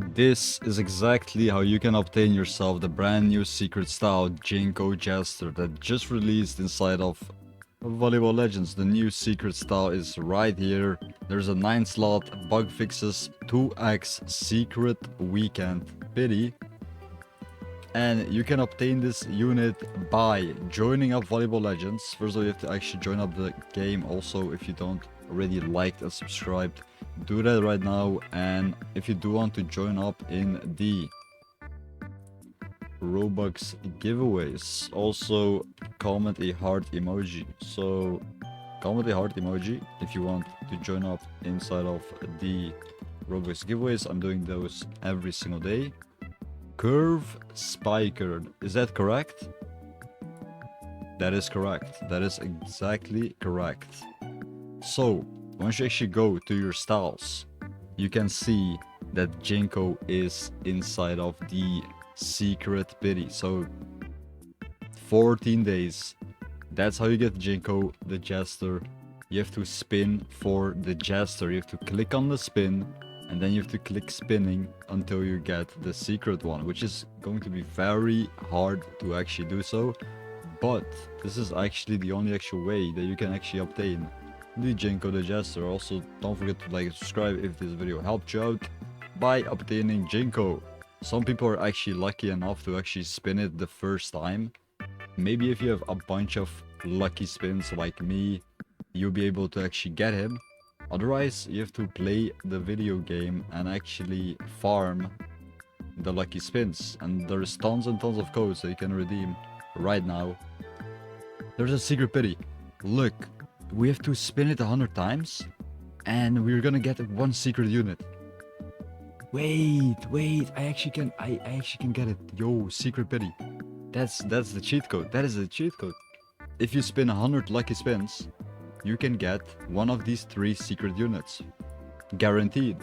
This is exactly how you can obtain yourself the brand new secret style JINKO Jester that just released inside of Volleyball Legends. The new secret style is right here. There's a 9 slot, bug fixes, 2x secret weekend pity. And you can obtain this unit by joining up Volleyball Legends. First of all, you have to actually join up the game. Also, if you don't already liked and subscribed, do that right now. And if you do want to join up in the Robux giveaways, also comment a heart emoji. So comment a heart emoji if you want to join up inside of the Robux giveaways. I'm doing those every single day. Curve Spiker, is that correct? That is correct. That is exactly correct. So once you actually go to your styles, you can see that JINKO is inside of the secret pity. So 14 days. That's how you get JINKO the Jester. You have to spin for the Jester. You have to click on the spin, and then you have to click spinning until you get the secret one, which is going to be very hard to actually do so. But this is actually the only actual way that you can actually obtain the JINKO the Jester. Also, don't forget to like and subscribe if this video helped you out by obtaining JINKO. Some people are actually lucky enough to actually spin it the first time. Maybe if you have a bunch of lucky spins like me, you'll be able to actually get him. Otherwise, you have to play the video game and actually farm the lucky spins. And there's tons and tons of codes that you can redeem right now. There's a secret pity. Look, we have to spin it 100 times and we're gonna get one secret unit. Wait, I actually can get it. Yo, secret pity. That's the cheat code. That is the cheat code. If you spin 100 lucky spins, you can get one of these 3 secret units. Guaranteed.